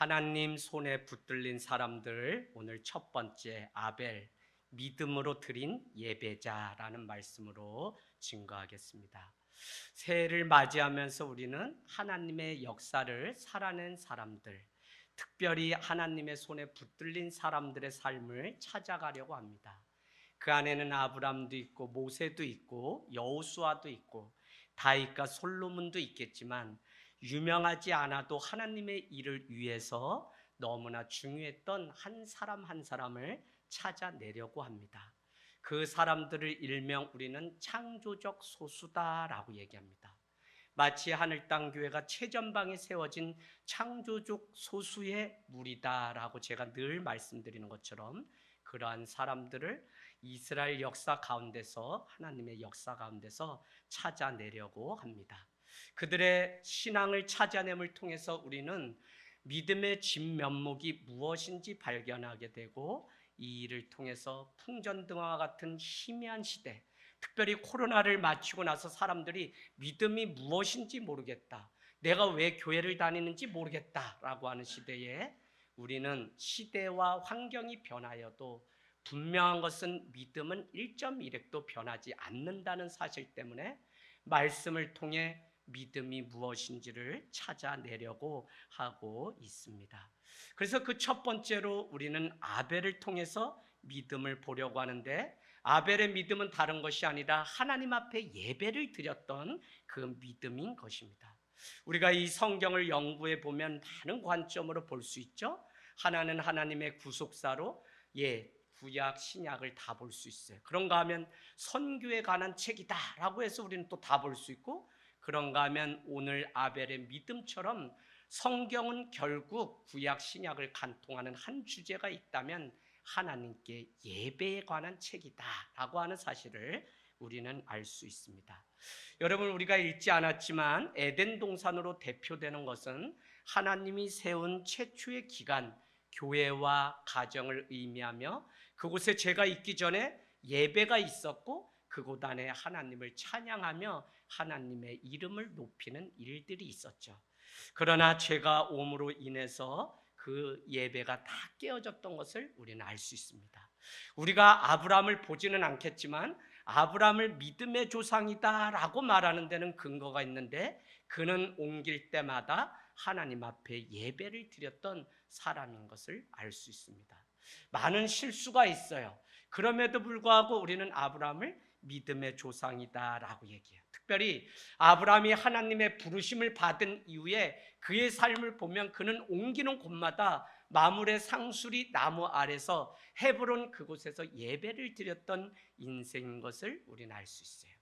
하나님 손에 붙들린 사람들, 오늘 첫 번째 아벨, 믿음으로 드린 예배자라는 말씀으로 증거하겠습니다. 새해를 맞이하면서 우리는 하나님의 역사를 살아낸 사람들, 특별히 하나님의 손에 붙들린 사람들의 삶을 찾아가려고 합니다. 그 안에는 아브람도 있고 모세도 있고 여호수아도 있고 다윗과 솔로몬도 있겠지만, 유명하지 않아도 하나님의 일을 위해서 너무나 중요했던 한 사람 한 사람을 찾아내려고 합니다. 그 사람들을 일명 우리는 창조적 소수다라고 얘기합니다. 마치 하늘 땅 교회가 최전방에 세워진 창조적 소수의 무리다라고 제가 늘 말씀드리는 것처럼, 그러한 사람들을 이스라엘 역사 가운데서, 하나님의 역사 가운데서 찾아내려고 합니다. 그들의 신앙을 찾아냄을 통해서 우리는 믿음의 진면목이 무엇인지 발견하게 되고, 이 일을 통해서 풍전등화와 같은 희미한 시대, 특별히 코로나를 마치고 나서 사람들이 믿음이 무엇인지 모르겠다, 내가 왜 교회를 다니는지 모르겠다라고 하는 시대에, 우리는 시대와 환경이 변하여도 분명한 것은 믿음은 1.1획도 변하지 않는다는 사실 때문에 말씀을 통해 믿음이 무엇인지를 찾아내려고 하고 있습니다. 그래서 그 첫 번째로 우리는 아벨을 통해서 믿음을 보려고 하는데, 아벨의 믿음은 다른 것이 아니라 하나님 앞에 예배를 드렸던 그 믿음인 것입니다. 우리가 이 성경을 연구해 보면 많은 관점으로 볼 수 있죠. 하나는 하나님의 구속사로 구약 신약을 다 볼 수 있어요. 그런가 하면 선교에 관한 책이다라고 해서 우리는 또 다 볼 수 있고, 그런가 하면 오늘 아벨의 믿음처럼 성경은 결국 구약 신약을 간통하는 한 주제가 있다면 하나님께 예배에 관한 책이다라고 하는 사실을 우리는 알 수 있습니다. 여러분, 우리가 읽지 않았지만 에덴 동산으로 대표되는 것은 하나님이 세운 최초의 기관, 교회와 가정을 의미하며, 그곳에 제가 있기 전에 예배가 있었고 그곳 안에 하나님을 찬양하며 하나님의 이름을 높이는 일들이 있었죠. 그러나 죄가 옴으로 인해서 그 예배가 다 깨어졌던 것을 우리는 알 수 있습니다. 우리가 아브라함을 보지는 않겠지만 아브라함을 믿음의 조상이다라고 말하는 데는 근거가 있는데, 그는 옮길 때마다 하나님 앞에 예배를 드렸던 사람인 것을 알 수 있습니다. 많은 실수가 있어요. 그럼에도 불구하고 우리는 아브라함을 믿음의 조상이다라고 얘기해요. 특별히 아브라함이 하나님의 부르심을 받은 이후에 그의 삶을 보면 그는 옮기는 곳마다 마물의 상수리 나무 아래서 헤브론 그곳에서 예배를 드렸던 인생인 것을 우리는 알 수 있어요.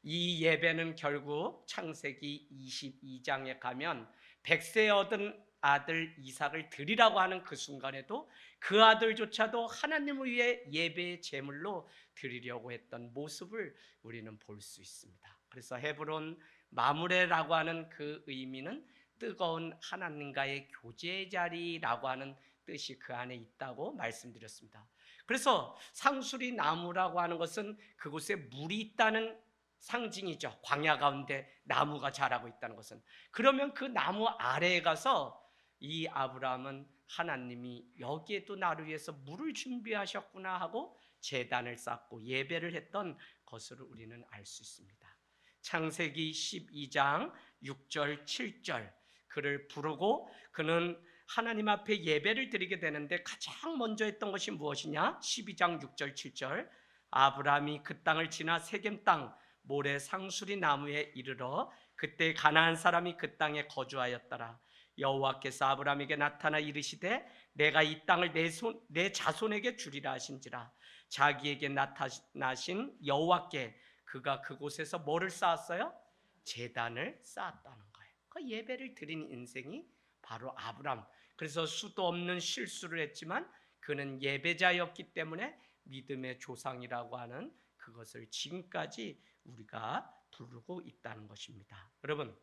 이 예배는 결국 창세기 22장에 가면 100세 얻은 아들 이삭을 드리라고 하는 그 순간에도 그 아들조차도 하나님을 위해 예배의 제물로 드리려고 했던 모습을 우리는 볼 수 있습니다. 그래서 헤브론 마므레라고 하는 그 의미는 뜨거운 하나님과의 교제 자리라고 하는 뜻이 그 안에 있다고 말씀드렸습니다. 그래서 상수리 나무라고 하는 것은 그곳에 물이 있다는 상징이죠. 광야 가운데 나무가 자라고 있다는 것은. 그러면 그 나무 아래에 가서 이 아브라함은 하나님이 여기에도 나를 위해서 물을 준비하셨구나 하고 제단을 쌓고 예배를 했던 것으로 우리는 알 수 있습니다. 창세기 12장 6절 7절, 그를 부르고 그는 하나님 앞에 예배를 드리게 되는데, 가장 먼저 했던 것이 무엇이냐? 12장 6절 7절, 아브라함이 그 땅을 지나 세겜 땅 모래 상수리 나무에 이르러 그때 가나안 사람이 그 땅에 거주하였더라. 여호와께서 아브라함에게 나타나 이르시되 내가 이 땅을 내 자손에게 주리라 하신지라. 자기에게 나타나신 여호와께 그가 그곳에서 뭐를 쌓았어요? 제단을 쌓았다는 거예요. 그 예배를 드린 인생이 바로 아브라함. 그래서 수도 없는 실수를 했지만 그는 예배자였기 때문에 믿음의 조상이라고 하는 그것을 지금까지 우리가 부르고 있다는 것입니다. 여러분,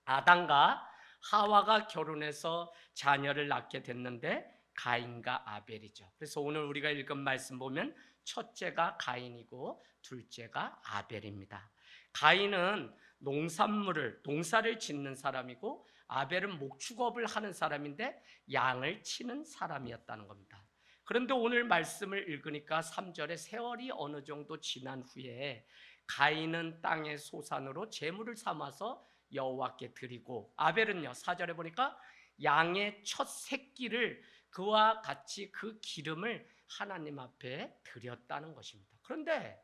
아담과 하와가 결혼해서 자녀를 낳게 됐는데 가인과 아벨이죠. 그래서 오늘 우리가 읽은 말씀 보면 첫째가 가인이고 둘째가 아벨입니다. 가인은 농사를 짓는 사람이고, 아벨은 목축업을 하는 사람인데 양을 치는 사람이었다는 겁니다. 그런데 오늘 말씀을 읽으니까 3절에 세월이 어느 정도 지난 후에 가인은 땅의 소산으로 제물을 삼아서 여호와께 드리고, 아벨은요 4절에 보니까 양의 첫 새끼를 그와 같이 그 기름을 하나님 앞에 드렸다는 것입니다. 그런데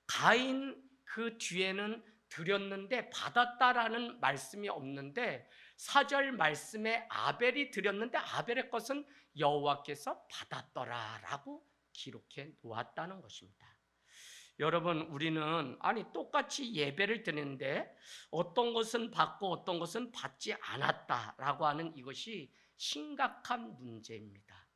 가인 그 뒤에는 드렸는데 받았다라는 말씀이 없는데 4절 말씀에 아벨이 드렸는데 아벨의 것은 여호와께서 받았더라라고 기록해 놓았다는 것입니다. 여러분, 우리는 똑같이 예배를 드리는데 어떤 것은 받고 어떤 것은 받지 않았다라고 하는 이것이 심각한 문제입니다.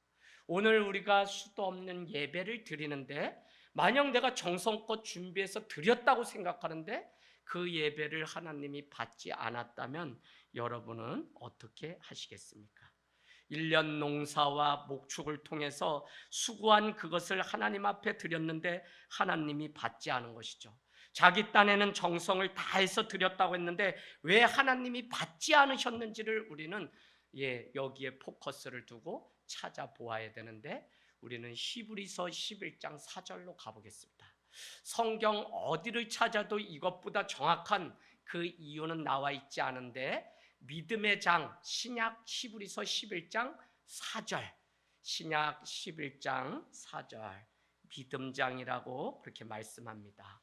오늘 우리가 수도 없는 예배를 드리는데 만약 내가 정성껏 준비해서 드렸다고 생각하는데 그 예배를 하나님이 받지 않았다면 여러분은 어떻게 하시겠습니까? 1년 농사와 목축을 통해서 수고한 그것을 하나님 앞에 드렸는데 하나님이 받지 않은 것이죠. 자기 딴에는 정성을 다해서 드렸다고 했는데 왜 하나님이 받지 않으셨는지를 우리는 여기에 포커스를 두고 찾아보아야 되는데, 우리는 히브리서 11장 4절로 가보겠습니다. 성경 어디를 찾아도 이것보다 정확한 그 이유는 나와 있지 않은데, 믿음의 장 신약 히브리서 11장 4절, 신약 11장 4절, 믿음장이라고 그렇게 말씀합니다.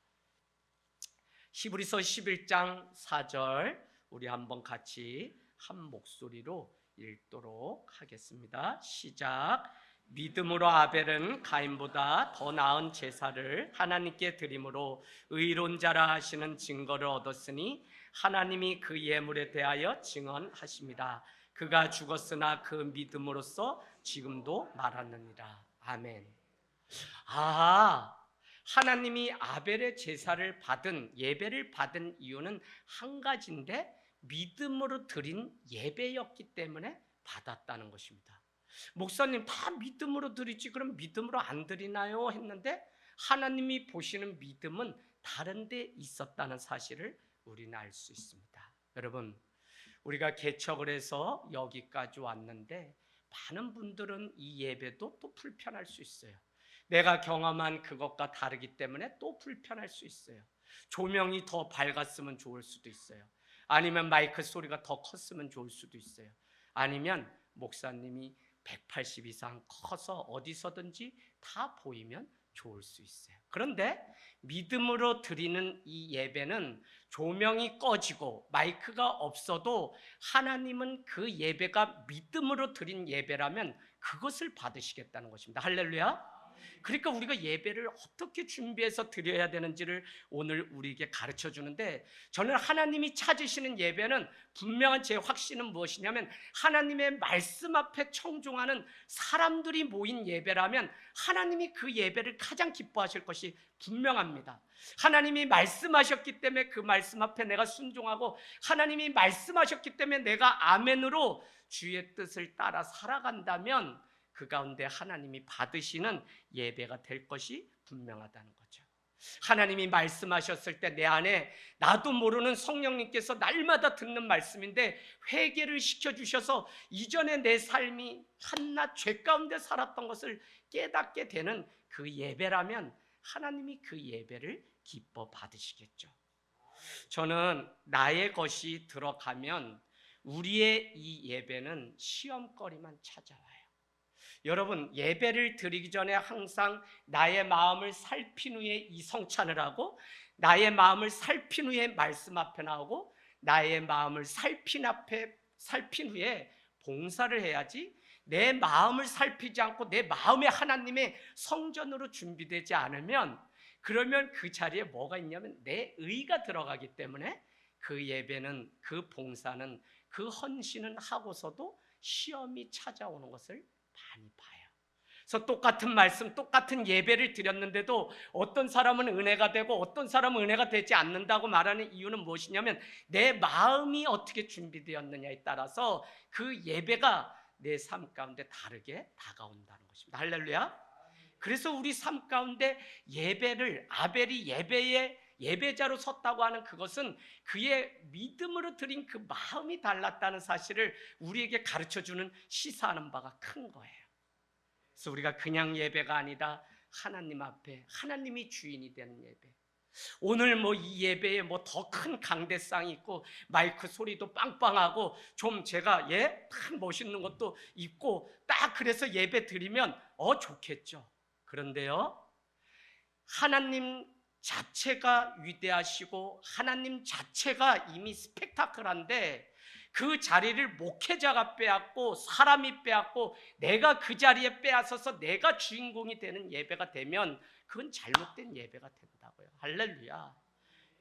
히브리서 11장 4절 우리 한번 같이 한 목소리로 읽도록 하겠습니다. 시작. 믿음으로 아벨은 가인보다 더 나은 제사를 하나님께 드림으로 의로운 자라 하시는 증거를 얻었으니 하나님이 그 예물에 대하여 증언하십니다. 그가 죽었으나 그 믿음으로써 지금도 말하느니라. 아멘. 하나님이 아벨의 제사를 받은, 예배를 받은 이유는 한 가지인데 믿음으로 드린 예배였기 때문에 받았다는 것입니다. 목사님, 다 믿음으로 드리지 그럼 믿음으로 안 드리나요? 했는데 하나님이 보시는 믿음은 다른 데 있었다는 사실을 우리는 알 수 있습니다. 여러분, 우리가 개척을 해서 여기까지 왔는데 많은 분들은 이 예배도 또 불편할 수 있어요. 내가 경험한 그것과 다르기 때문에 또 불편할 수 있어요. 조명이 더 밝았으면 좋을 수도 있어요. 아니면 마이크 소리가 더 컸으면 좋을 수도 있어요. 아니면 목사님이 180 이상 커서 어디서든지 다 보이면 좋을 수 있어요. 그런데 믿음으로 드리는 이 예배는 조명이 꺼지고 마이크가 없어도 하나님은 그 예배가 믿음으로 드린 예배라면 그것을 받으시겠다는 것입니다. 할렐루야. 그러니까 우리가 예배를 어떻게 준비해서 드려야 되는지를 오늘 우리에게 가르쳐 주는데, 저는 하나님이 찾으시는 예배는 분명한 제 확신은 무엇이냐면 하나님의 말씀 앞에 청종하는 사람들이 모인 예배라면 하나님이 그 예배를 가장 기뻐하실 것이 분명합니다. 하나님이 말씀하셨기 때문에 그 말씀 앞에 내가 순종하고, 하나님이 말씀하셨기 때문에 내가 아멘으로 주의 뜻을 따라 살아간다면 그 가운데 하나님이 받으시는 예배가 될 것이 분명하다는 거죠. 하나님이 말씀하셨을 때 내 안에 나도 모르는 성령님께서 날마다 듣는 말씀인데 회개를 시켜주셔서 이전에 내 삶이 한낱 죄 가운데 살았던 것을 깨닫게 되는 그 예배라면 하나님이 그 예배를 기뻐 받으시겠죠. 저는 나의 것이 들어가면 우리의 이 예배는 시험거리만 찾아와요. 여러분, 예배를 드리기 전에 항상 나의 마음을 살핀 후에 이 성찬을 하고, 나의 마음을 살핀 후에 말씀 앞에 나오고, 나의 마음을 살핀 후에 봉사를 해야지, 내 마음을 살피지 않고 내 마음에 하나님의 성전으로 준비되지 않으면, 그러면 그 자리에 뭐가 있냐면 내 의가 들어가기 때문에 그 예배는, 그 봉사는, 그 헌신은 하고서도 시험이 찾아오는 것을 많이 봐요. 그래서 똑같은 말씀, 똑같은 예배를 드렸는데도 어떤 사람은 은혜가 되고 어떤 사람은 은혜가 되지 않는다고 말하는 이유는 무엇이냐면 내 마음이 어떻게 준비되었느냐에 따라서 그 예배가 내 삶 가운데 다르게 다가온다는 것입니다. 할렐루야. 그래서 우리 삶 가운데 예배를, 아벨이 예배의 예배자로 섰다고 하는 그것은 그의 믿음으로 드린 그 마음이 달랐다는 사실을 우리에게 가르쳐주는 시사하는 바가 큰 거예요. 그래서 우리가 그냥 예배가 아니라 하나님 앞에 하나님이 주인이 되는 예배. 오늘 뭐 이 예배에 뭐 더 큰 강대상이 있고 마이크 소리도 빵빵하고 좀 제가 딱 멋있는 것도 있고 딱 그래서 예배 드리면 좋겠죠. 그런데요, 하나님 자체가 위대하시고 하나님 자체가 이미 스펙타클한데 그 자리를 목회자가 빼앗고 사람이 빼앗고 내가 그 자리에 빼앗아서 내가 주인공이 되는 예배가 되면 그건 잘못된 예배가 된다고요. 할렐루야.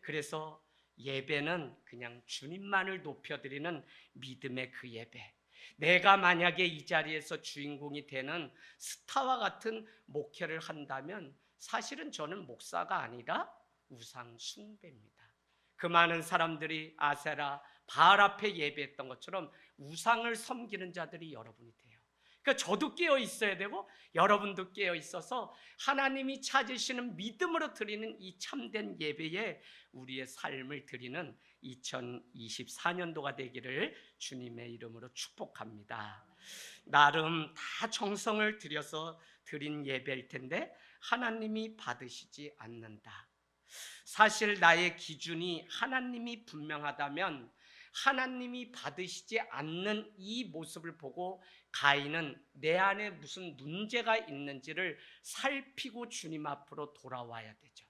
그래서 예배는 그냥 주님만을 높여드리는 믿음의 그 예배. 내가 만약에 이 자리에서 주인공이 되는 스타와 같은 목회를 한다면 사실은 저는 목사가 아니라 우상 숭배입니다. 그 많은 사람들이 아세라, 바알 앞에 예배했던 것처럼 우상을 섬기는 자들이 여러분이 돼요. 그러니까 저도 깨어 있어야 되고 여러분도 깨어 있어서 하나님이 찾으시는 믿음으로 드리는 이 참된 예배에 우리의 삶을 드리는 2024년도가 되기를 주님의 이름으로 축복합니다. 나름 다 정성을 들여서 드린 예배일 텐데 하나님이 받으시지 않는다. 사실 나의 기준이 하나님이 분명하다면 하나님이 받으시지 않는 이 모습을 보고 가인은 내 안에 무슨 문제가 있는지를 살피고 주님 앞으로 돌아와야 되죠.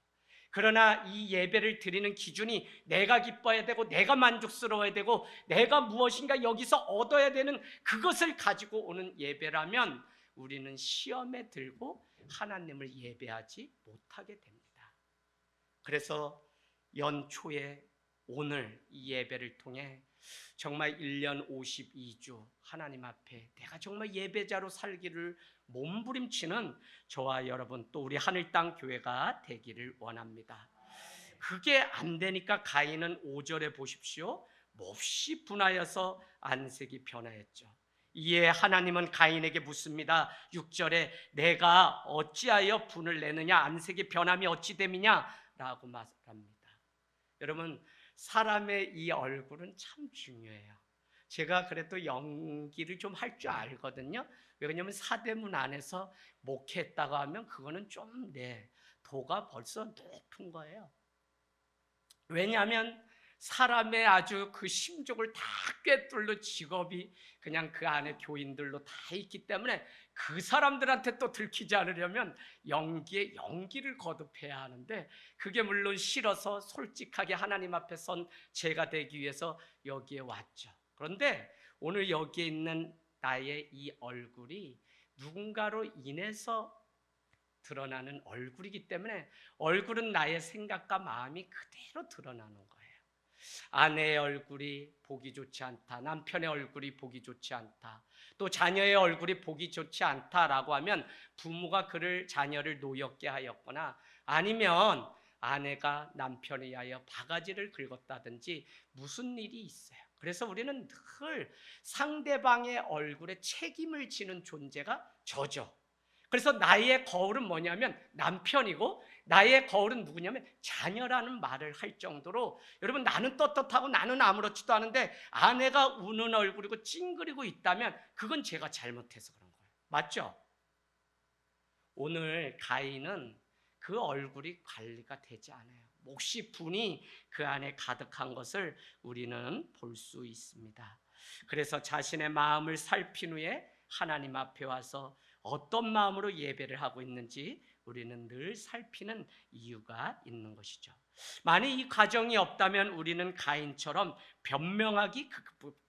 그러나 이 예배를 드리는 기준이 내가 기뻐야 되고 내가 만족스러워야 되고 내가 무엇인가 여기서 얻어야 되는 그것을 가지고 오는 예배라면 우리는 시험에 들고 하나님을 예배하지 못하게 됩니다. 그래서 연초에 오늘 이 예배를 통해 정말 1년 52주 하나님 앞에 내가 정말 예배자로 살기를 몸부림치는 저와 여러분 또 우리 하늘땅 교회가 되기를 원합니다. 그게 안 되니까 가인은 5절에 보십시오. 몹시 분하여서 안색이 변하였죠. 이에 하나님은 가인에게 묻습니다. 6절에 내가 어찌하여 분을 내느냐, 안색의 변함이 어찌 됨이냐 라고 말합니다. 여러분, 사람의 이 얼굴은 참 중요해요. 제가 그래도 연기를 좀 할 줄 알거든요. 왜냐하면 사대문 안에서 목회했다고 하면 그거는 좀 도가 벌써 높은 거예요. 왜냐하면 사람의 아주 그 심족을 다 꿰뚫는 직업이 그냥 그 안에 교인들로 다 있기 때문에 그 사람들한테 또 들키지 않으려면 연기에 연기를 거듭해야 하는데 그게 물론 싫어서 솔직하게 하나님 앞에 선 제가 되기 위해서 여기에 왔죠. 그런데 오늘 여기에 있는 나의 이 얼굴이 누군가로 인해서 드러나는 얼굴이기 때문에 얼굴은 나의 생각과 마음이 그대로 드러나는 거예요. 아내의 얼굴이 보기 좋지 않다, 남편의 얼굴이 보기 좋지 않다, 또 자녀의 얼굴이 보기 좋지 않다라고 하면 부모가 자녀를 노엽게 하였거나 아니면 아내가 남편에 의하여 바가지를 긁었다든지 무슨 일이 있어요. 그래서 우리는 늘 상대방의 얼굴에 책임을 지는 존재가 저죠. 그래서 나의 거울은 뭐냐면 남편이고 나의 거울은 누구냐면 자녀라는 말을 할 정도로 여러분 나는 떳떳하고 나는 아무렇지도 않은데 아내가 우는 얼굴이고 찡그리고 있다면 그건 제가 잘못해서 그런 거예요. 맞죠? 오늘 가인은 그 얼굴이 관리가 되지 않아요. 몹시 분이 그 안에 가득한 것을 우리는 볼 수 있습니다. 그래서 자신의 마음을 살핀 후에 하나님 앞에 와서 어떤 마음으로 예배를 하고 있는지 우리는 늘 살피는 이유가 있는 것이죠. 만약 이 과정이 없다면 우리는 가인처럼 변명하기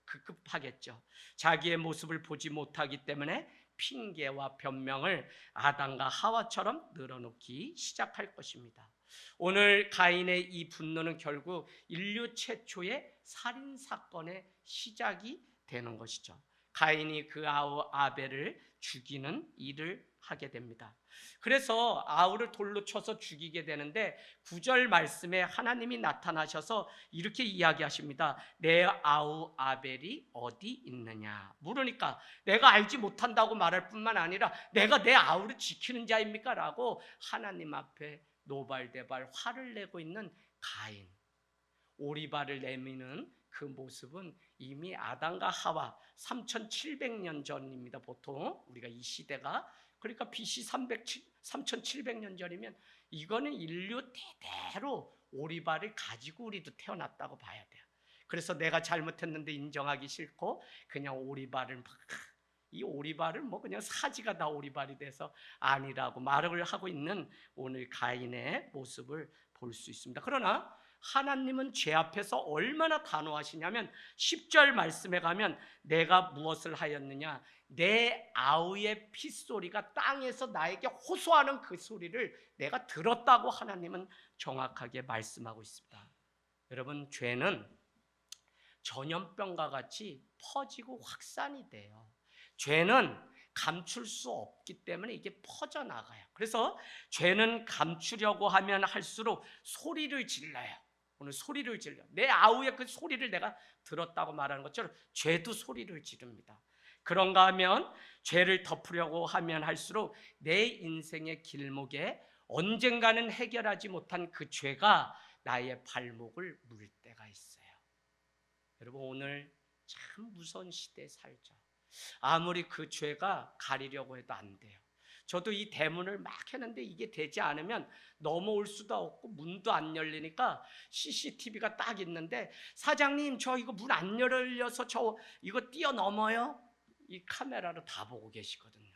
급급하겠죠. 자기의 모습을 보지 못하기 때문에 핑계와 변명을 아담과 하와처럼 늘어놓기 시작할 것입니다. 오늘 가인의 이 분노는 결국 인류 최초의 살인사건의 시작이 되는 것이죠. 가인이 그 아우 아벨을 죽이는 일을 하게 됩니다. 그래서 아우를 돌로 쳐서 죽이게 되는데 9절 말씀에 하나님이 나타나셔서 이렇게 이야기하십니다. 내 아우 아벨이 어디 있느냐 물으니까 내가 알지 못한다고 말할 뿐만 아니라 내가 내 아우를 지키는 자입니까? 라고 하나님 앞에 노발대발 화를 내고 있는 가인, 오리발을 내미는 그 모습은 이미 아담과 하와 3700년 전입니다. 보통 우리가 이 시대가, 그러니까 BC 3700년 전이면 이거는 인류 대대로 오리발을 가지고 우리도 태어났다고 봐야 돼요. 그래서 내가 잘못했는데 인정하기 싫고 그냥 오리발을 이 오리발을 뭐 그냥 사지가 다 오리발이 돼서 아니라고 말을 하고 있는 오늘 가인의 모습을 볼 수 있습니다. 그러나 하나님은 죄 앞에서 얼마나 단호하시냐면 10절 말씀에 가면 내가 무엇을 하였느냐, 내 아우의 핏소리가 땅에서 나에게 호소하는 그 소리를 내가 들었다고 하나님은 정확하게 말씀하고 있습니다. 여러분, 죄는 전염병과 같이 퍼지고 확산이 돼요. 죄는 감출 수 없기 때문에 이게 퍼져나가요. 그래서 죄는 감추려고 하면 할수록 소리를 질러요. 오늘 소리를 질러. 내 아우의 그 소리를 내가 들었다고 말하는 것처럼 죄도 소리를 지릅니다. 그런가 하면 죄를 덮으려고 하면 할수록 내 인생의 길목에 언젠가는 해결하지 못한 그 죄가 나의 발목을 물 때가 있어요. 여러분, 오늘 참 무서운 시대에 살죠. 아무리 그 죄가 가리려고 해도 안 돼요. 저도 이 대문을 막 했는데 이게 되지 않으면 넘어올 수도 없고 문도 안 열리니까 CCTV가 딱 있는데, 사장님 저 이거 문 안 열려서 저 이거 뛰어넘어요? 이 카메라로 다 보고 계시거든요.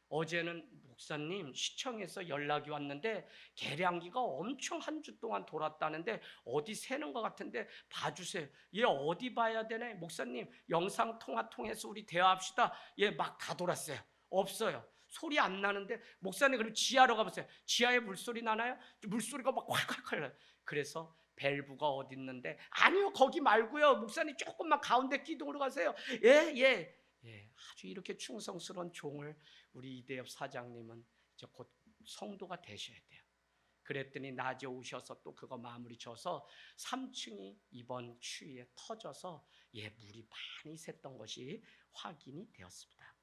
어제는 목사님 시청에서 연락이 왔는데 계량기가 엄청 한 주 동안 돌았다는데 어디 새는 것 같은데 봐주세요. 얘 어디 봐야 되네? 목사님 영상통화 통해서 우리 대화합시다. 얘 막 다 돌았어요. 없어요. 소리 안 나는데 목사님 그럼 지하로 가보세요. 지하에 물소리 나나요? 물소리가 막 콸콸콸 나요. 그래서 밸브가 어디 있는데, 아니요 거기 말고요 목사님 조금만 가운데 기둥으로 가세요. 예, 아주 이렇게 충성스러운 종을 우리 이대엽 사장님은 이제 곧 성도가 되셔야 돼요. 그랬더니 낮에 오셔서 또 그거 마무리 져서 3층이 이번 추위에 터져서 물이 많이 샜던 것이 확인이 되었습니다.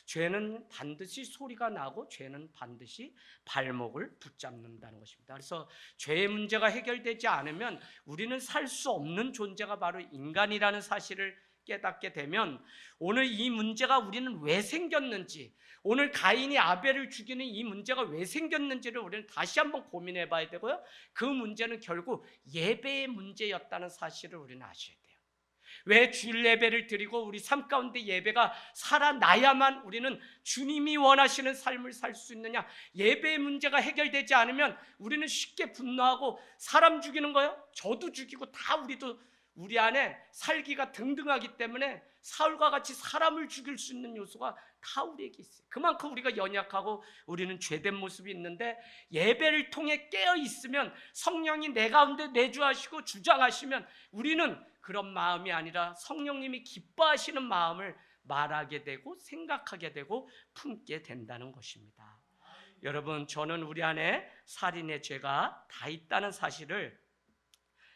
죄는 반드시 소리가 나고 죄는 반드시 발목을 붙잡는다는 것입니다. 그래서 죄의 문제가 해결되지 않으면 우리는 살 수 없는 존재가 바로 인간이라는 사실을 깨닫게 되면 오늘 이 문제가 우리는 왜 생겼는지, 오늘 가인이 아벨을 죽이는 이 문제가 왜 생겼는지를 우리는 다시 한번 고민해 봐야 되고요. 그 문제는 결국 예배의 문제였다는 사실을 우리는 아셔야 돼요. 왜 주일 예배를 드리고 우리 삶 가운데 예배가 살아나야만 우리는 주님이 원하시는 삶을 살 수 있느냐? 예배의 문제가 해결되지 않으면 우리는 쉽게 분노하고 사람 죽이는 거요? 저도 죽이고 다 우리 안에 살기가 등등하기 때문에 사울과 같이 사람을 죽일 수 있는 요소가 다 우리에게 있어요. 그만큼 우리가 연약하고 우리는 죄된 모습이 있는데, 예배를 통해 깨어 있으면 성령이 내 가운데 내주하시고 주장하시면 우리는 그런 마음이 아니라 성령님이 기뻐하시는 마음을 말하게 되고 생각하게 되고 품게 된다는 것입니다. 여러분, 저는 우리 안에 살인의 죄가 다 있다는 사실을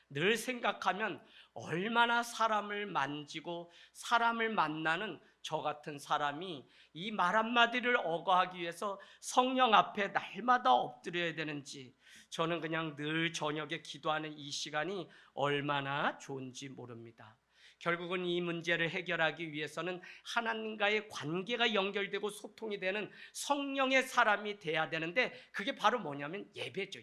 늘 생각하면 얼마나 사람을 만지고 사람을 만나는 저 같은 사람이 이 말 한마디를 어거하기 위해서 성령 앞에 날마다 엎드려야 되는지, 저는 그냥 늘 저녁에 기도하는 이 시간이 얼마나 좋은지 모릅니다. 결국은 이 문제를 해결하기 위해서는 하나님과의 관계가 연결되고 소통이 되는 성령의 사람이 돼야 되는데, 그게 바로 뭐냐면 예배죠.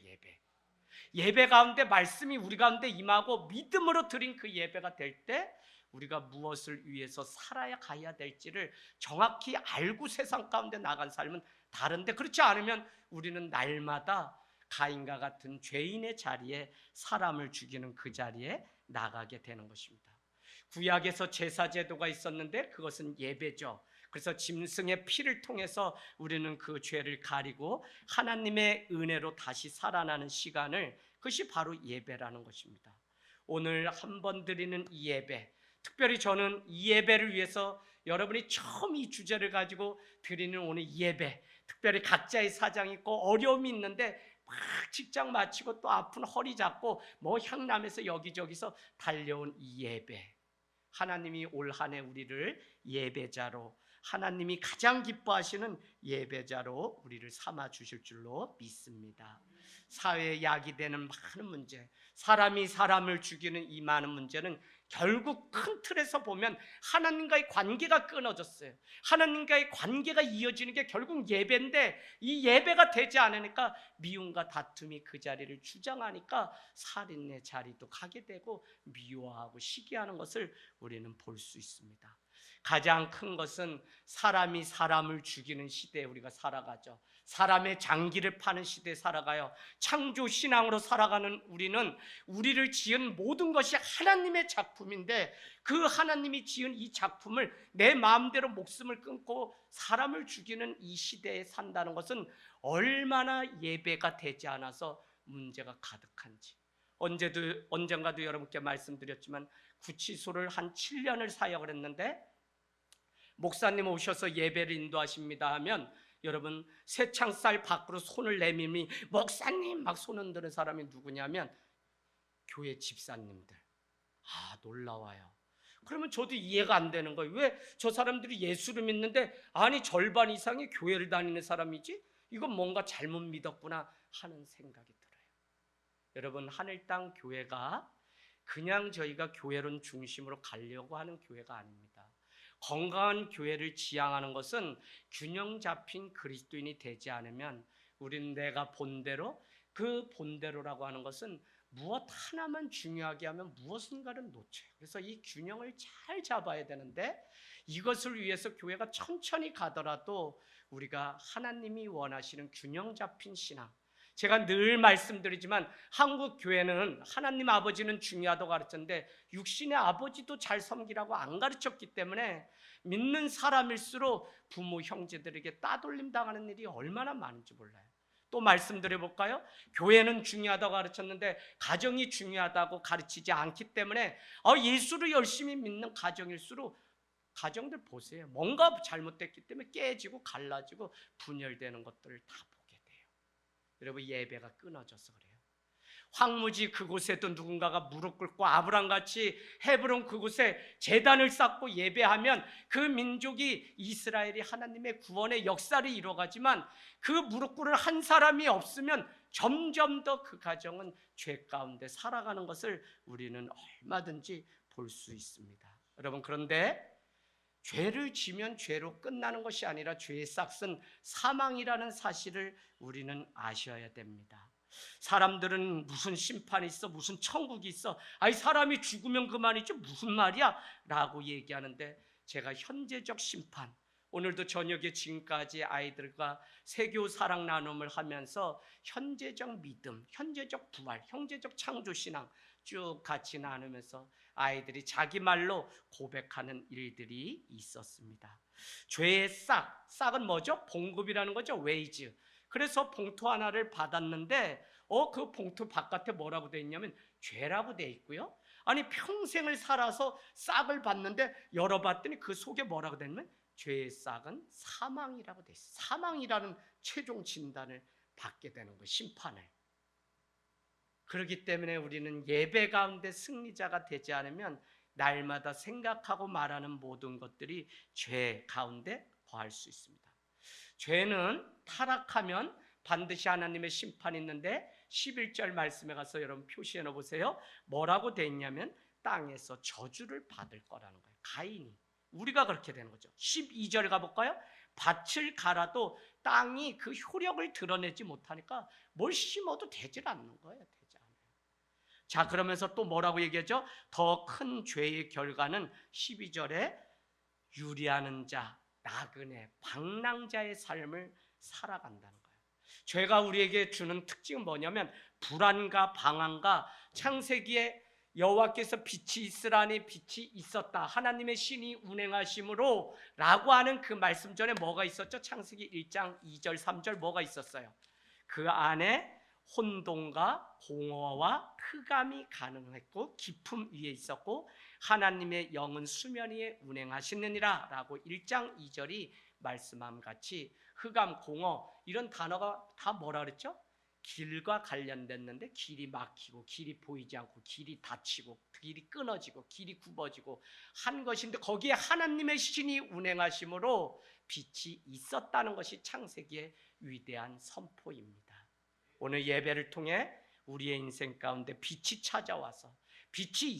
예배 가운데 말씀이 우리 가운데 임하고 믿음으로 드린 그 예배가 될 때 우리가 무엇을 위해서 살아야 가야 될지를 정확히 알고 세상 가운데 나간 삶은 다른데, 그렇지 않으면 우리는 날마다 가인과 같은 죄인의 자리에, 사람을 죽이는 그 자리에 나가게 되는 것입니다. 구약에서 제사제도가 있었는데 그것은 예배죠. 그래서 짐승의 피를 통해서 우리는 그 죄를 가리고 하나님의 은혜로 다시 살아나는 시간을, 그것이 바로 예배라는 것입니다. 오늘 한 번 드리는 이 예배, 특별히 저는 이 예배를 위해서 여러분이 처음 이 주제를 가지고 드리는 오늘 이 예배, 특별히 각자의 사정이 있고 어려움이 있는데 막 직장 마치고 또 아픈 허리 잡고 뭐 향남에서 여기저기서 달려온 이 예배, 하나님이 올 한 해 우리를 예배자로, 하나님이 가장 기뻐하시는 예배자로 우리를 삼아 주실 줄로 믿습니다. 사회에 야기되는 많은 문제, 사람이 사람을 죽이는 이 많은 문제는 결국 큰 틀에서 보면 하나님과의 관계가 끊어졌어요. 하나님과의 관계가 이어지는 게 결국 예배인데, 이 예배가 되지 않으니까 미움과 다툼이 그 자리를 주장하니까 살인의 자리도 가게 되고 미워하고 시기하는 것을 우리는 볼 수 있습니다. 가장 큰 것은 사람이 사람을 죽이는 시대에 우리가 살아가죠. 사람의 장기를 파는 시대에 살아가요. 창조 신앙으로 살아가는 우리는 우리를 지은 모든 것이 하나님의 작품인데, 그 하나님이 지은 이 작품을 내 마음대로 목숨을 끊고 사람을 죽이는 이 시대에 산다는 것은 얼마나 예배가 되지 않아서 문제가 가득한지. 언젠가도 여러분께 말씀드렸지만 구치소를 한 7년을 사역을 했는데, 목사님 오셔서 예배를 인도하십니다 하면 여러분 새창살 밖으로 손을 내밀미 목사님 막 손 흔드는 사람이 누구냐면 교회 집사님들. 놀라워요. 그러면 저도 이해가 안 되는 거예요. 왜 저 사람들이 예수를 믿는데 아니 절반 이상이 교회를 다니는 사람이지? 이건 뭔가 잘못 믿었구나 하는 생각이 들어요. 여러분, 하늘 땅 교회가 그냥 저희가 교회론 중심으로 가려고 하는 교회가 아닙니다. 건강한 교회를 지향하는 것은 균형 잡힌 그리스도인이 되지 않으면 우리는 내가 본대로, 그 본대로라고 하는 것은 무엇 하나만 중요하게 하면 무엇인가를 놓쳐요. 그래서 이 균형을 잘 잡아야 되는데, 이것을 위해서 교회가 천천히 가더라도 우리가 하나님이 원하시는 균형 잡힌 신앙, 제가 늘 말씀드리지만 한국 교회는 하나님 아버지는 중요하다고 가르쳤는데 육신의 아버지도 잘 섬기라고 안 가르쳤기 때문에 믿는 사람일수록 부모 형제들에게 따돌림 당하는 일이 얼마나 많은지 몰라요. 또 말씀드려볼까요? 교회는 중요하다고 가르쳤는데 가정이 중요하다고 가르치지 않기 때문에 예수를 열심히 믿는 가정일수록, 가정들 보세요, 뭔가 잘못됐기 때문에 깨지고 갈라지고 분열되는 것들을 다 보게 돼요. 여러분, 예배가 끊어져서 그래요. 황무지 그곳에도 누군가가 무릎 꿇고 아브람같이 헤브론 그곳에 제단을 쌓고 예배하면 그 민족이, 이스라엘이 하나님의 구원의 역사를 이뤄가지만 그 무릎 꿇을 한 사람이 없으면 점점 더 그 가정은 죄 가운데 살아가는 것을 우리는 얼마든지 볼 수 있습니다. 여러분, 그런데 죄를 지면 죄로 끝나는 것이 아니라 죄의 싹은 사망이라는 사실을 우리는 아셔야 됩니다. 사람들은 무슨 심판이 있어, 무슨 천국이 있어, 사람이 죽으면 그만이지 무슨 말이야 라고 얘기하는데, 제가 현재적 심판, 오늘도 저녁에 지금까지 아이들과 세교 사랑 나눔을 하면서 현재적 믿음, 현재적 부활, 현재적 창조신앙 쭉 같이 나누면서 아이들이 자기 말로 고백하는 일들이 있었습니다. 죄의 싹은 뭐죠? 봉급이라는 거죠. 웨이즈. 그래서 봉투 하나를 받았는데 그 봉투 바깥에 뭐라고 되어 있냐면 죄라고 되어 있고요. 아니, 평생을 살아서 싹을 받는데 열어봤더니 그 속에 뭐라고 되어 있냐면 죄의 싹은 사망이라고 되어 있어요. 사망이라는 최종 진단을 받게 되는 거예요, 심판을. 그렇기 때문에 우리는 예배 가운데 승리자가 되지 않으면 날마다 생각하고 말하는 모든 것들이 죄 가운데 거할 수 있습니다. 죄는 타락하면 반드시 하나님의 심판이 있는데 11절 말씀에 가서 여러분 표시해 놓으세요. 뭐라고 돼 있냐면 땅에서 저주를 받을 거라는 거예요. 가인이. 우리가 그렇게 되는 거죠. 12절 가볼까요? 밭을 갈아도 땅이 그 효력을 드러내지 못하니까 뭘 심어도 되질 않는 거예요. 되지 않아요. 자, 그러면서 또 뭐라고 얘기하죠? 더 큰 죄의 결과는 12절에 유리하는 자, 나그네, 방랑자의 삶을 살아간다는 거예요. 죄가 우리에게 주는 특징은 뭐냐면 불안과 방황과, 창세기에 여호와께서 빛이 있으라니 빛이 있었다, 하나님의 신이 운행하심으로 라고 하는 그 말씀 전에 뭐가 있었죠? 창세기 1장 2절 3절 뭐가 있었어요? 그 안에 혼돈과 공허와 흑암이 가능했고 깊음 위에 있었고 하나님의 영은 수면 위에 운행하시느니라 라고 1장 2절이 말씀함 같이 흑암, 공허 이런 단어가 다 뭐라 그랬죠? 길과 관련됐는데 길이 막히고 길이 보이지 않고 길이 닫히고 길이 끊어지고 길이 굽어지고 한 것인데 거기에 하나님의 신이 운행하심으로 빛이 있었다는 것이 창세기의 위대한 선포입니다. 오늘 예배를 통해 우리의 인생 가운데 빛이 찾아와서 빛이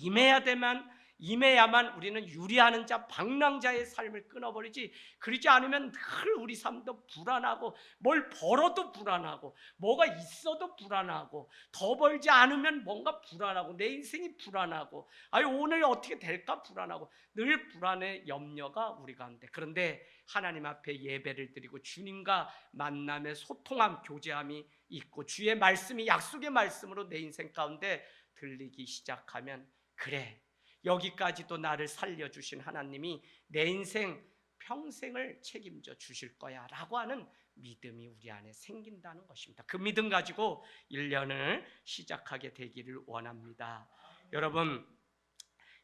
임해야만 우리는 유리하는 자, 방랑자의 삶을 끊어버리지, 그러지 않으면 늘 우리 삶도 불안하고, 뭘 벌어도 불안하고, 뭐가 있어도 불안하고, 더 벌지 않으면 뭔가 불안하고, 내 인생이 불안하고, 아유 오늘 어떻게 될까 불안하고, 늘 불안의 염려가 우리 가운데. 그런데 하나님 앞에 예배를 드리고 주님과 만남의 소통함, 교제함이 있고 주의 말씀이 약속의 말씀으로 내 인생 가운데 들리기 시작하면, 그래, 여기까지도 나를 살려주신 하나님이 내 인생 평생을 책임져 주실 거야 라고 하는 믿음이 우리 안에 생긴다는 것입니다. 그 믿음 가지고 1년을 시작하게 되기를 원합니다. 여러분,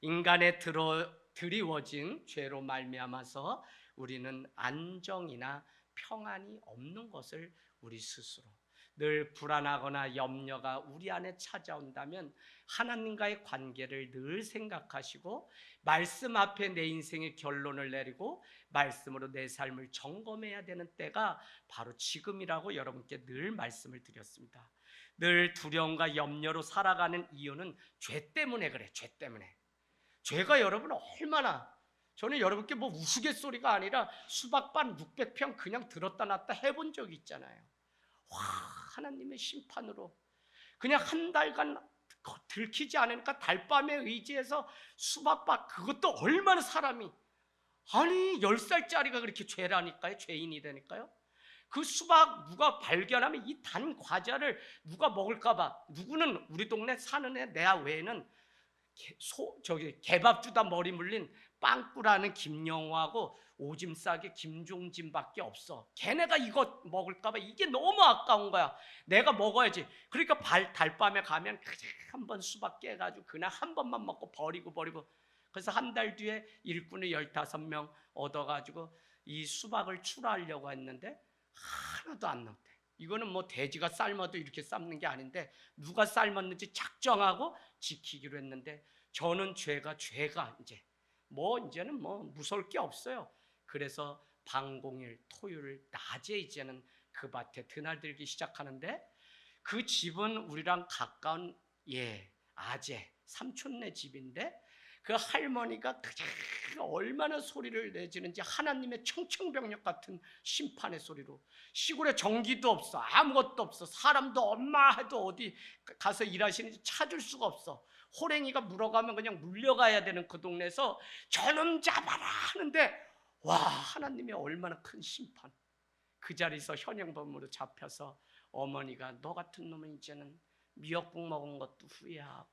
인간에 드리워진 죄로 말미암아서 우리는 안정이나 평안이 없는 것을 우리 스스로, 늘 불안하거나 염려가 우리 안에 찾아온다면 하나님과의 관계를 늘 생각하시고 말씀 앞에 내 인생의 결론을 내리고 말씀으로 내 삶을 점검해야 되는 때가 바로 지금이라고 여러분께 늘 말씀을 드렸습니다. 늘 두려움과 염려로 살아가는 이유는 죄 때문에 그래. 죄 때문에. 죄가 여러분 얼마나, 저는 여러분께 뭐 우스갯소리가 아니라 수박반 600평 그냥 들었다 놨다 해본 적이 있잖아요. 와, 하나님의 심판으로 그냥 한 달간 들키지 않으니까 달밤에 의지해서 수박밭, 그것도 얼마나 사람이, 아니 10살짜리가 그렇게 죄라니까요. 죄인이 되니까요. 그 수박 누가 발견하면 이 단 과자를 누가 먹을까봐, 누구는 우리 동네 사는 애 내 외에는 개밥주다 머리 물린 빵꾸라는 김영호하고 오줌 싸게 김종진밖에 없어. 걔네가 이거 먹을까봐 이게 너무 아까운 거야. 내가 먹어야지. 그러니까 달밤에 가면 한번 수박 깨가지고 그날 한 번만 먹고 버리고. 그래서 한 달 뒤에 일꾼을 15명 얻어가지고 이 수박을 출하하려고 했는데 하나도 안 나왔대. 이거는 뭐 돼지가 삶아도 이렇게 삶는 게 아닌데 누가 삶았는지 작정하고 지키기로 했는데, 저는 죄가 이제는 무서울 게 없어요. 그래서 방공일, 토요일 낮에 이제는 그 밭에 드나들기 시작하는데, 그 집은 우리랑 가까운 아재 삼촌네 집인데, 그 할머니가 얼마나 소리를 내지는지, 하나님의 청청병력 같은 심판의 소리로, 시골에 전기도 없어, 아무것도 없어, 사람도 엄마 해도 어디 가서 일하시는지 찾을 수가 없어, 호랭이가 물어가면 그냥 물려가야 되는 그 동네에서 저놈 잡아라 하는데, 와, 하나님의 얼마나 큰 심판. 그 자리에서 현행범으로 잡혀서 어머니가 너 같은 놈은 이제는 미역국 먹은 것도 후회하고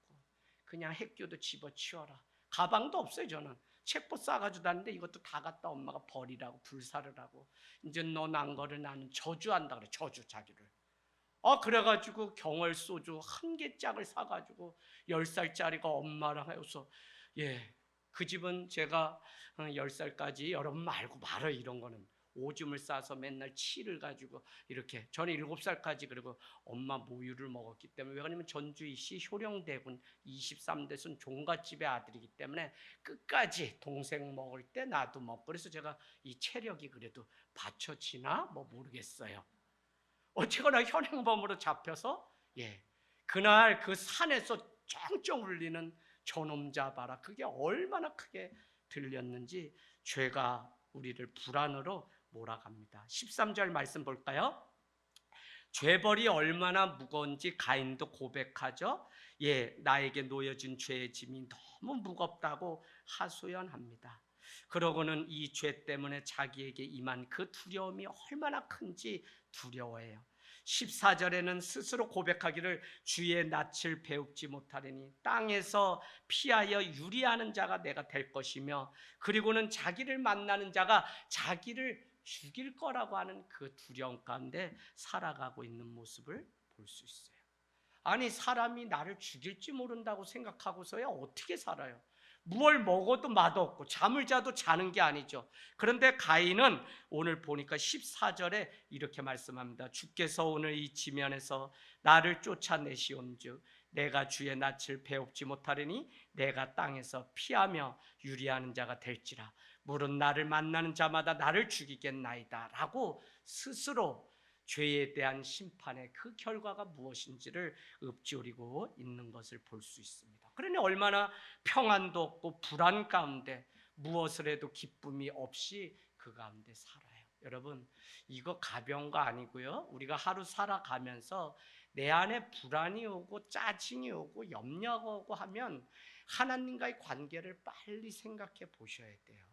그냥 핵교도 집어치워라. 가방도 없어요. 저는 책보 싸가지고 다니는데 이것도 다 갖다 엄마가 버리라고, 불사르라고. 이제 너 난 거를 나는 저주한다 그래. 저주, 자기를. 그래가지고 경월 소주 한 개짝을 사가지고 10살짜리가 엄마랑 해서, 그 집은 제가 10살까지 여러분 알고 말아요. 이런 거는 오줌을 싸서 맨날 치를 가지고 이렇게, 저는 7살까지 그리고 엄마 모유를 먹었기 때문에, 왜냐하면 전주이시 효령대군 23대순 종갓집의 아들이기 때문에 끝까지 동생 먹을 때 나도 먹고, 그래서 제가 이 체력이 그래도 받쳐지나 모르겠어요. 어쨌거나 현행범으로 잡혀서 그날 그 산에서 쩡쩡 울리는 저놈 잡아라, 그게 얼마나 크게 들렸는지 죄가 우리를 불안으로 몰아갑니다. 13절 말씀 볼까요? 죄벌이 얼마나 무거운지 가인도 고백하죠. 나에게 놓여진 죄의 짐이 너무 무겁다고 하소연합니다. 그러고는 이 죄 때문에 자기에게 임한 그 두려움이 얼마나 큰지 두려워해요. 14절에는 스스로 고백하기를 주의 낯을 배웁지 못하리니 땅에서 피하여 유리하는 자가 내가 될 것이며, 그리고는 자기를 만나는 자가 자기를 죽일 거라고 하는 그 두려움 가운데 살아가고 있는 모습을 볼 수 있어요. 아니, 사람이 나를 죽일지 모른다고 생각하고서야 어떻게 살아요? 무얼 먹어도 맛없고 잠을 자도 자는 게 아니죠. 그런데 가인은 오늘 보니까 14절에 이렇게 말씀합니다. 주께서 오늘 이 지면에서 나를 쫓아내시온즉 내가 주의 낯을 배웁지 못하리니 내가 땅에서 피하며 유리하는 자가 될지라. 물은 나를 만나는 자마다 나를 죽이겠나이다 라고 스스로 죄에 대한 심판의 그 결과가 무엇인지를 읊조리고 있는 것을 볼 수 있습니다. 그러니 얼마나 평안도 없고 불안 가운데 무엇을 해도 기쁨이 없이 그 가운데 살아요. 여러분, 이거 가벼운 거 아니고요. 우리가 하루 살아가면서 내 안에 불안이 오고 짜증이 오고 염려가 오고 하면 하나님과의 관계를 빨리 생각해 보셔야 돼요.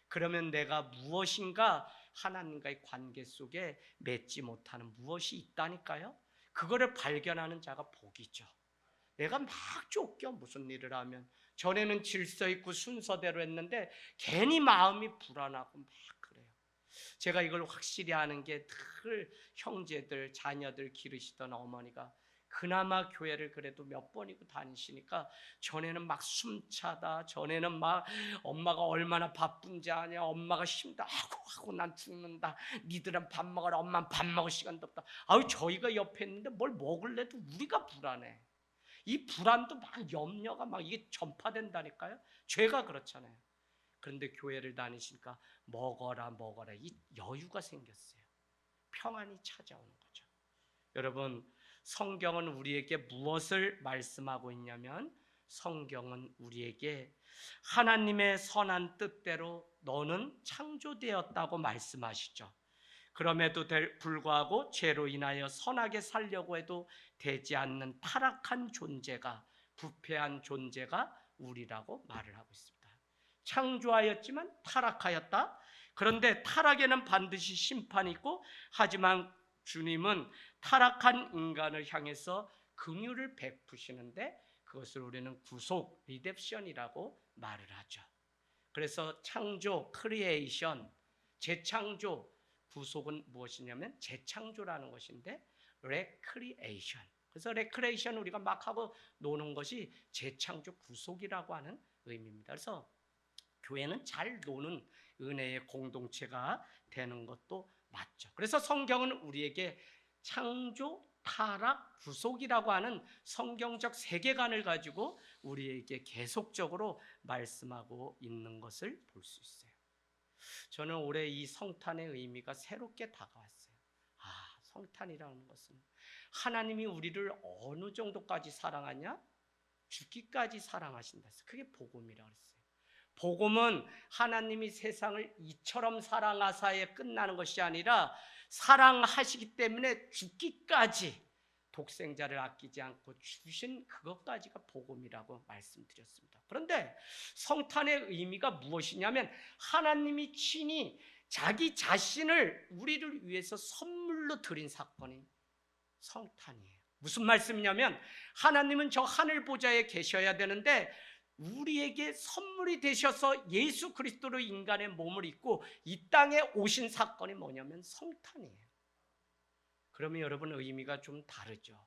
그러면 내가 무엇인가 하나님과의 관계 속에 맺지 못하는 무엇이 있다니까요. 그거를 발견하는 자가 복이죠. 내가 막 쫓겨 무슨 일을 하면 전에는 질서 있고 순서대로 했는데 괜히 마음이 불안하고 막 그래요. 제가 이걸 확실히 아는 게 늘 형제들 자녀들 기르시던 어머니가 그나마 교회를 그래도 몇 번이고 다니시니까 전에는 막 숨차다, 전에는 막 엄마가 얼마나 바쁜지 아냐, 엄마가 힘다 하고 난 죽는다, 니들은 밥 먹어라, 엄마는 밥 먹을 시간도 없다. 아유, 저희가 옆에 있는데 뭘 먹을래도 우리가 불안해. 이 불안도 막 염려가 막 이게 전파된다니까요. 죄가 그렇잖아요. 그런데 교회를 다니시니까 먹어라 이 여유가 생겼어요. 평안이 찾아오는 거죠. 여러분, 성경은 우리에게 무엇을 말씀하고 있냐면 성경은 우리에게 하나님의 선한 뜻대로 너는 창조되었다고 말씀하시죠. 그럼에도 불구하고 죄로 인하여 선하게 살려고 해도 되지 않는 타락한 존재가, 부패한 존재가 우리라고 말을 하고 있습니다. 창조하였지만 타락하였다. 그런데 타락에는 반드시 심판이 있고, 하지만 주님은 타락한 인간을 향해서 긍휼을 베푸시는데 그것을 우리는 구속, 리뎀션이라고 말을 하죠. 그래서 창조, 크리에이션, 재창조, 구속은 무엇이냐면 재창조라는 것인데 레크리에이션. 그래서 레크리에이션 우리가 막 하고 노는 것이 재창조, 구속이라고 하는 의미입니다. 그래서 교회는 잘 노는 은혜의 공동체가 되는 것도 맞죠. 그래서 성경은 우리에게 창조, 타락, 구속이라고 하는 성경적 세계관을 가지고 우리에게 계속적으로 말씀하고 있는 것을 볼 수 있어요. 저는 올해 이 성탄의 의미가 새롭게 다가왔어요. 성탄이라는 것은 하나님이 우리를 어느 정도까지 사랑하냐? 죽기까지 사랑하신다. 그게 복음이라고 했어요. 복음은 하나님이 세상을 이처럼 사랑하사에 끝나는 것이 아니라 사랑하시기 때문에 죽기까지 독생자를 아끼지 않고 주신 그것까지가 복음이라고 말씀드렸습니다. 그런데 성탄의 의미가 무엇이냐면 하나님이 친히 자기 자신을 우리를 위해서 선물로 드린 사건이 성탄이에요. 무슨 말씀이냐면 하나님은 저 하늘 보좌에 계셔야 되는데 우리에게 선물이 되셔서 예수 그리스도로 인간의 몸을 입고 이 땅에 오신 사건이 뭐냐면 성탄이에요. 그러면 여러분 의미가 좀 다르죠.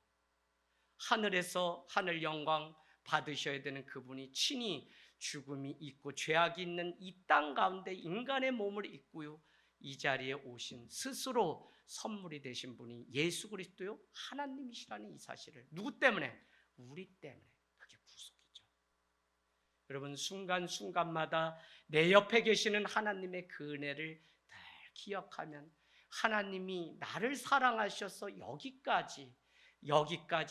하늘에서 하늘 영광 받으셔야 되는 그분이 친히 죽음이 있고 죄악이 있는 이 땅 가운데 인간의 몸을 입고요 이 자리에 오신 스스로 선물이 되신 분이 예수 그리스도요 하나님이시라는 이 사실을 누구 때문에? 우리 때문에. 그게 구속이죠. 여러분 순간순간마다 내 옆에 계시는 하나님의 그 은혜를 늘 기억하면 하나님이 나를 사랑하셔서 여기까지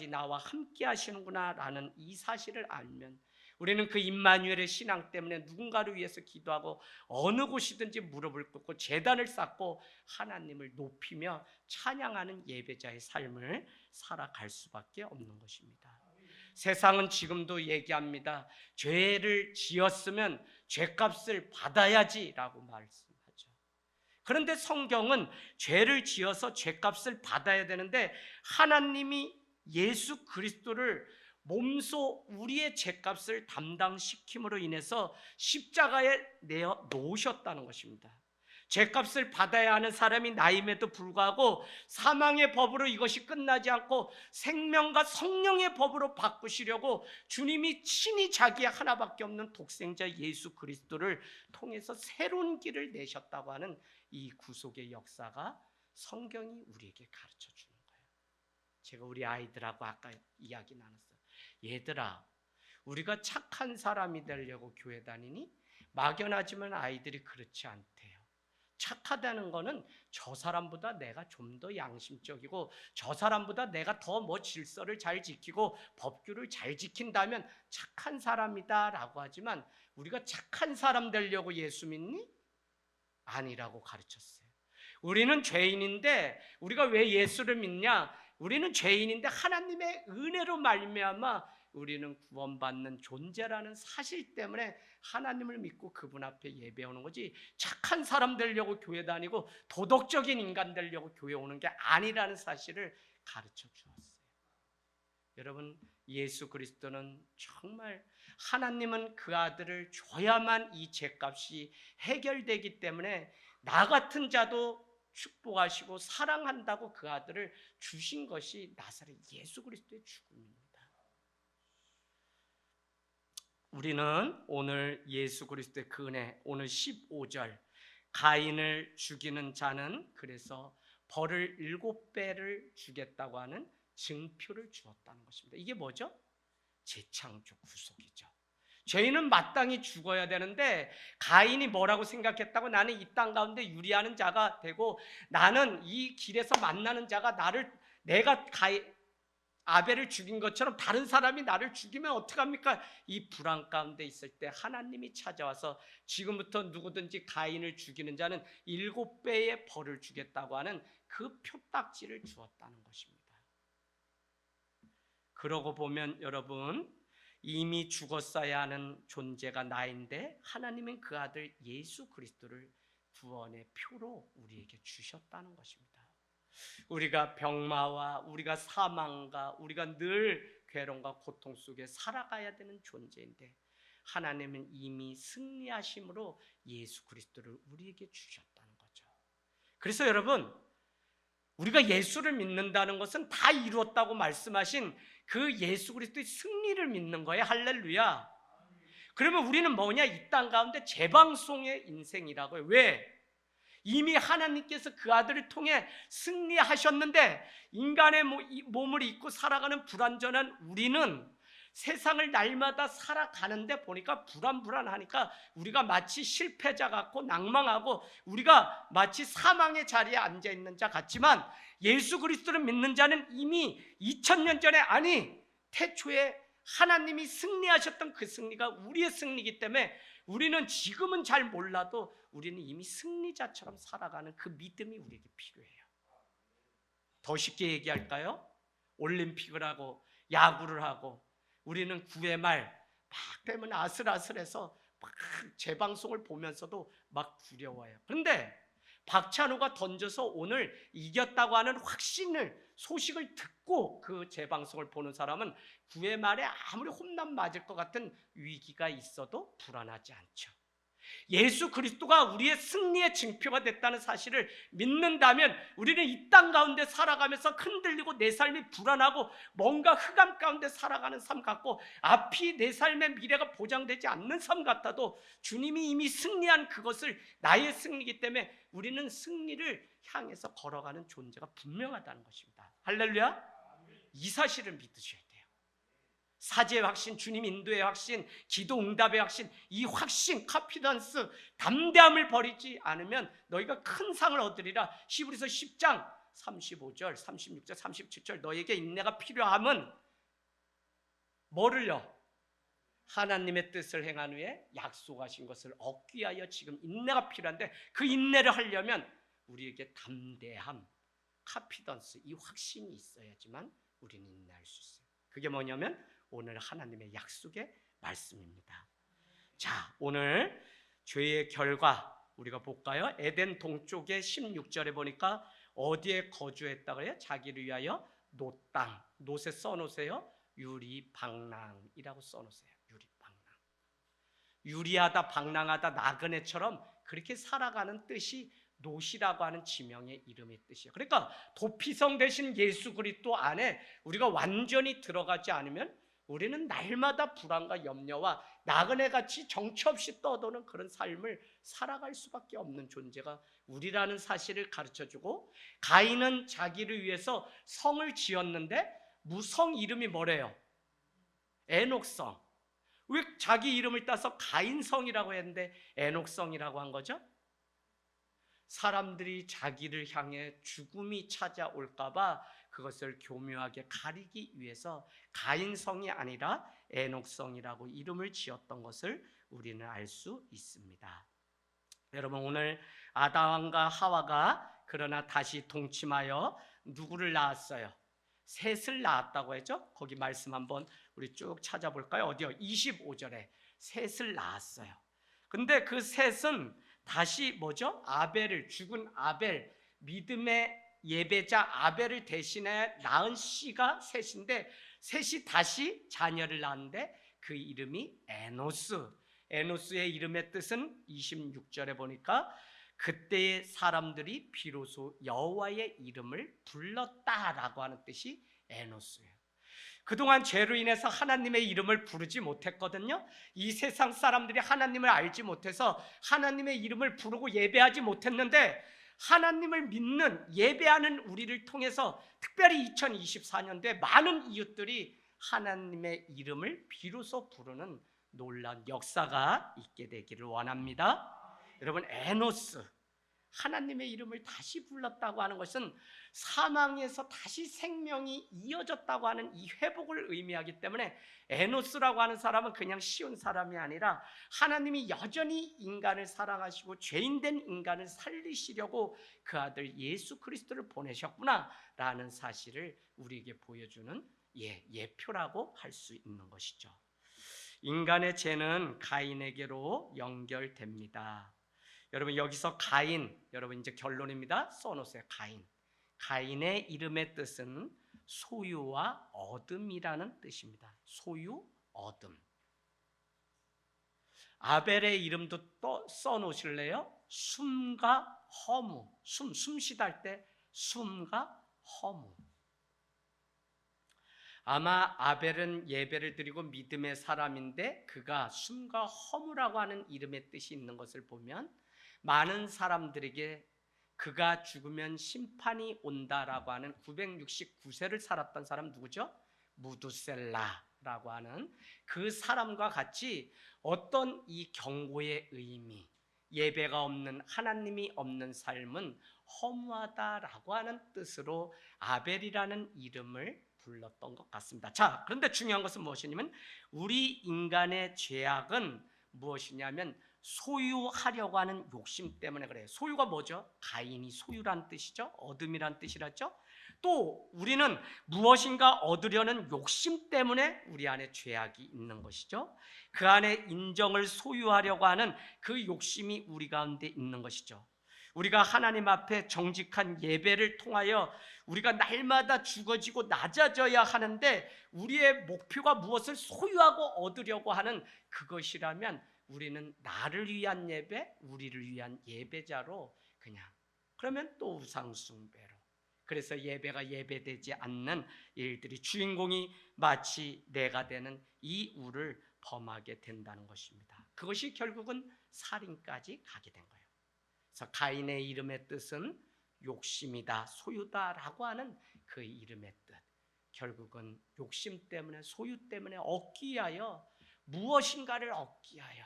나와 함께 하시는구나 라는 이 사실을 알면 우리는 그 임마누엘의 신앙 때문에 누군가를 위해서 기도하고 어느 곳이든지 무릎을 꿇고 제단을 쌓고 하나님을 높이며 찬양하는 예배자의 삶을 살아갈 수밖에 없는 것입니다. 세상은 지금도 얘기합니다. 죄를 지었으면 죄값을 받아야지라고 말씀하죠. 그런데 성경은 죄를 지어서 죄값을 받아야 되는데 하나님이 예수 그리스도를 몸소 우리의 죄값을 담당시킴으로 인해서 십자가에 내어 놓으셨다는 것입니다. 죄값을 받아야 하는 사람이 나임에도 불구하고 사망의 법으로 이것이 끝나지 않고 생명과 성령의 법으로 바꾸시려고 주님이 친히 자기의 하나밖에 없는 독생자 예수 그리스도를 통해서 새로운 길을 내셨다고 하는 이 구속의 역사가 성경이 우리에게 가르쳐 주는 거예요. 제가 우리 아이들하고 아까 이야기 나눴어요. 얘들아, 우리가 착한 사람이 되려고 교회 다니니? 막연하지만 아이들이 그렇지 않대요. 착하다는 거는 저 사람보다 내가 좀 더 양심적이고 저 사람보다 내가 더 뭐 질서를 잘 지키고 법규를 잘 지킨다면 착한 사람이다라고 하지만 우리가 착한 사람 되려고 예수 믿니? 아니라고 가르쳤어요. 우리는 죄인인데 우리가 왜 예수를 믿냐? 우리는 죄인인데 하나님의 은혜로 말미암아 우리는 구원받는 존재라는 사실 때문에 하나님을 믿고 그분 앞에 예배하는 거지, 착한 사람 되려고 교회 다니고 도덕적인 인간 되려고 교회 오는 게 아니라는 사실을 가르쳐 주었어요. 여러분, 예수 그리스도는 정말, 하나님은 그 아들을 줘야만 이 죄값이 해결되기 때문에 나 같은 자도 축복하시고 사랑한다고 그 아들을 주신 것이 나사렛 예수 그리스도의 죽음입니다. 우리는 오늘 예수 그리스도의 그 은혜, 오늘 15절 가인을 죽이는 자는 그래서 벌을 7배를 주겠다고 하는 증표를 주었다는 것입니다. 이게 뭐죠? 재창조 구속이죠. 죄인은 마땅히 죽어야 되는데 가인이 뭐라고 생각했다고? 나는 이 땅 가운데 유리하는 자가 되고 나는 이 길에서 만나는 자가 내가 아벨을 죽인 것처럼 다른 사람이 나를 죽이면 어떡합니까? 이 불안 가운데 있을 때 하나님이 찾아와서 지금부터 누구든지 가인을 죽이는 자는 7배의 벌을 주겠다고 하는 그 표딱지를 주었다는 것입니다. 그러고 보면 여러분, 이미 죽었어야 하는 존재가 나인데 하나님은 그 아들 예수 그리스도를 구원의 표로 우리에게 주셨다는 것입니다. 우리가 병마와 우리가 사망과 우리가 늘 괴로움과 고통 속에 살아가야 되는 존재인데 하나님은 이미 승리하심으로 예수 그리스도를 우리에게 주셨다는 거죠. 그래서 여러분, 우리가 예수를 믿는다는 것은 다 이루었다고 말씀하신 그 예수 그리스도의 승리를 믿는 거예요. 할렐루야. 그러면 우리는 뭐냐? 이 땅 가운데 재방송의 인생이라고요. 왜? 이미 하나님께서 그 아들을 통해 승리하셨는데 인간의 몸을 입고 살아가는 불완전한 우리는 세상을 날마다 살아가는데 보니까 불안하니까 우리가 마치 실패자 같고 낭망하고 우리가 마치 사망의 자리에 앉아있는 자 같지만 예수 그리스도를 믿는 자는 이미 2000년 전에, 아니 태초에 하나님이 승리하셨던 그 승리가 우리의 승리이기 때문에 우리는 지금은 잘 몰라도 우리는 이미 승리자처럼 살아가는 그 믿음이 우리에게 필요해요. 더 쉽게 얘기할까요? 올림픽을 하고 야구를 하고 우리는 9회 말 막 되면 아슬아슬해서 막 재방송을 보면서도 막 두려워요. 그런데 박찬호가 던져서 오늘 이겼다고 하는 소식을 듣고 그 재방송을 보는 사람은 9회 말에 아무리 홈런 맞을 것 같은 위기가 있어도 불안하지 않죠. 예수 그리스도가 우리의 승리의 증표가 됐다는 사실을 믿는다면 우리는 이 땅 가운데 살아가면서 흔들리고 내 삶이 불안하고 뭔가 흑암 가운데 살아가는 삶 같고 앞이 내 삶의 미래가 보장되지 않는 삶 같아도 주님이 이미 승리한 그것을 나의 승리이기 때문에 우리는 승리를 향해서 걸어가는 존재가 분명하다는 것입니다. 할렐루야. 이 사실을 믿으셔야 돼요. 사제의 확신, 주님 인도의 확신, 기도 응답의 확신, 이 확신, 카피던스, 담대함을 버리지 않으면 너희가 큰 상을 얻으리라. 히브리서 10장 35절, 36절, 37절 너희에게 인내가 필요함은 뭐를요? 하나님의 뜻을 행한 후에 약속하신 것을 얻기 위하여 지금 인내가 필요한데 그 인내를 하려면 우리에게 담대함, 카피던스, 이 확신이 있어야지만 우리는 인내할 수 있어요. 그게 뭐냐면 오늘 하나님의 약속의 말씀입니다. 자, 오늘 죄의 결과 우리가 볼까요? 에덴 동쪽의 16절에 보니까 어디에 거주했다고 해요? 자기를 위하여 노땅, 노에 써놓으세요. 유리방랑이라고 써놓으세요. 유리방랑. 유리하다, 방랑하다, 나그네처럼 그렇게 살아가는 뜻이 노시라고 하는 지명의 이름의 뜻이에요. 그러니까 도피성 대신 예수 그리스도 안에 우리가 완전히 들어가지 않으면 우리는 날마다 불안과 염려와 나그네같이 정처 없이 떠도는 그런 삶을 살아갈 수밖에 없는 존재가 우리라는 사실을 가르쳐주고, 가인은 자기를 위해서 성을 지었는데 무성 이름이 뭐래요? 에녹성. 왜 자기 이름을 따서 가인성이라고 했는데 에녹성이라고 한 거죠? 사람들이 자기를 향해 죽음이 찾아올까봐 그것을 교묘하게 가리기 위해서 가인성이 아니라 에녹성이라고 이름을 지었던 것을 우리는 알 수 있습니다. 여러분, 오늘 아담과 하와가 그러나 다시 동침하여 누구를 낳았어요? 셋을 낳았다고 했죠? 거기 말씀 한번 우리 쭉 찾아볼까요? 어디요? 25절에 셋을 낳았어요. 근데 그 셋은 다시 뭐죠? 아벨을, 죽은 아벨, 믿음의 예배자 아벨을 대신해 낳은 씨가 셋인데, 셋이 다시 자녀를 낳았는데 그 이름이 에노스. 에노스의 이름의 뜻은 26절에 보니까 그때의 사람들이 비로소 여호와의 이름을 불렀다라고 하는 뜻이 에노스예요. 그동안 죄로 인해서 하나님의 이름을 부르지 못했거든요. 이 세상 사람들이 하나님을 알지 못해서 하나님의 이름을 부르고 예배하지 못했는데, 하나님을 믿는 예배하는 우리를 통해서 특별히 2024년도에 많은 이웃들이 하나님의 이름을 비로소 부르는 놀라운 역사가 있게 되기를 원합니다. 여러분, 에노스, 하나님의 이름을 다시 불렀다고 하는 것은 사망에서 다시 생명이 이어졌다고 하는 이 회복을 의미하기 때문에, 에노스라고 하는 사람은 그냥 쉬운 사람이 아니라 하나님이 여전히 인간을 사랑하시고 죄인된 인간을 살리시려고 그 아들 예수 그리스도를 보내셨구나라는 사실을 우리에게 보여주는 예표라고 할 수 있는 것이죠. 인간의 죄는 가인에게로 연결됩니다. 여러분, 여기서 가인, 여러분 이제 결론입니다. 써놓으세요. 가인의 이름의 뜻은 소유와 얻음이라는 뜻입니다. 소유, 얻음. 아벨의 이름도 또 써놓으실래요? 숨과 허무. 숨 쉬다 때 숨과 허무. 아마 아벨은 예배를 드리고 믿음의 사람인데 그가 숨과 허무라고 하는 이름의 뜻이 있는 것을 보면 많은 사람들에게 그가 죽으면 심판이 온다라고 하는 969세를 살았던 사람 누구죠? 무두셀라라고 하는 그 사람과 같이 어떤 이 경고의 의미, 예배가 없는, 하나님이 없는 삶은 허무하다라고 하는 뜻으로 아벨이라는 이름을 불렀던 것 같습니다. 자, 그런데 중요한 것은 무엇이냐면 우리 인간의 죄악은 무엇이냐면 소유하려고 하는 욕심 때문에 그래요. 소유가 뭐죠? 가인이 소유란 뜻이죠. 얻음이란 뜻이라죠. 또 우리는 무엇인가 얻으려는 욕심 때문에 우리 안에 죄악이 있는 것이죠. 그 안에 인정을 소유하려고 하는 그 욕심이 우리 가운데 있는 것이죠. 우리가 하나님 앞에 정직한 예배를 통하여 우리가 날마다 죽어지고 낮아져야 하는데 우리의 목표가 무엇을 소유하고 얻으려고 하는 그것이라면 우리는 나를 위한 예배, 우리를 위한 예배자로 그러면 또 우상숭배로, 그래서 예배가 예배되지 않는 일들이, 주인공이 마치 내가 되는 이 우를 범하게 된다는 것입니다. 그것이 결국은 살인까지 가게 된 거예요. 그래서 가인의 이름의 뜻은 욕심이다, 소유다라고 하는 그 이름의 뜻, 결국은 욕심 때문에, 소유 때문에 얻기 위하여, 무엇인가를 얻기 위하여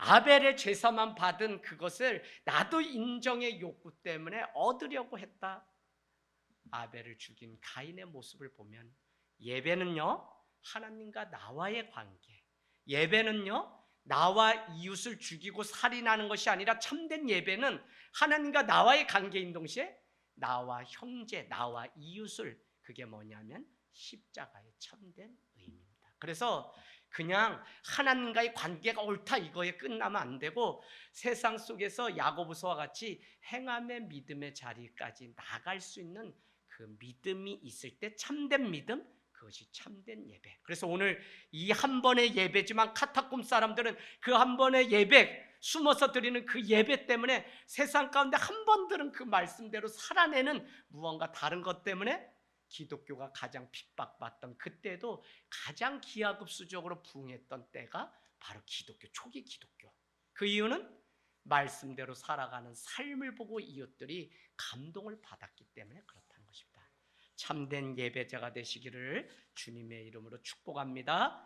아벨의 제사만 받은 그것을 나도 인정의 욕구 때문에 얻으려고 했다. 아벨을 죽인 가인의 모습을 보면 예배는요, 하나님과 나와의 관계, 예배는요 나와 이웃을 죽이고 살인하는 것이 아니라 참된 예배는 하나님과 나와의 관계인 동시에 나와 형제, 나와 이웃을, 그게 뭐냐면 십자가의 참된 의미입니다. 그래서 그냥 하나님과의 관계가 옳다 이거에 끝나면 안 되고 세상 속에서 야고보서와 같이 행함의 믿음의 자리까지 나갈 수 있는 그 믿음이 있을 때 참된 믿음, 그것이 참된 예배. 그래서 오늘 이 한 번의 예배지만 카타콤 사람들은 그 한 번의 예배, 숨어서 드리는 그 예배 때문에 세상 가운데 한 번 들은 그 말씀대로 살아내는 무언가 다른 것 때문에 기독교가 가장 핍박받던 그때도 가장 기하급수적으로 부흥했던 때가 바로 기독교, 초기 기독교. 그 이유는 말씀대로 살아가는 삶을 보고 이웃들이 감동을 받았기 때문에 그렇다는 것입니다. 참된 예배자가 되시기를 주님의 이름으로 축복합니다.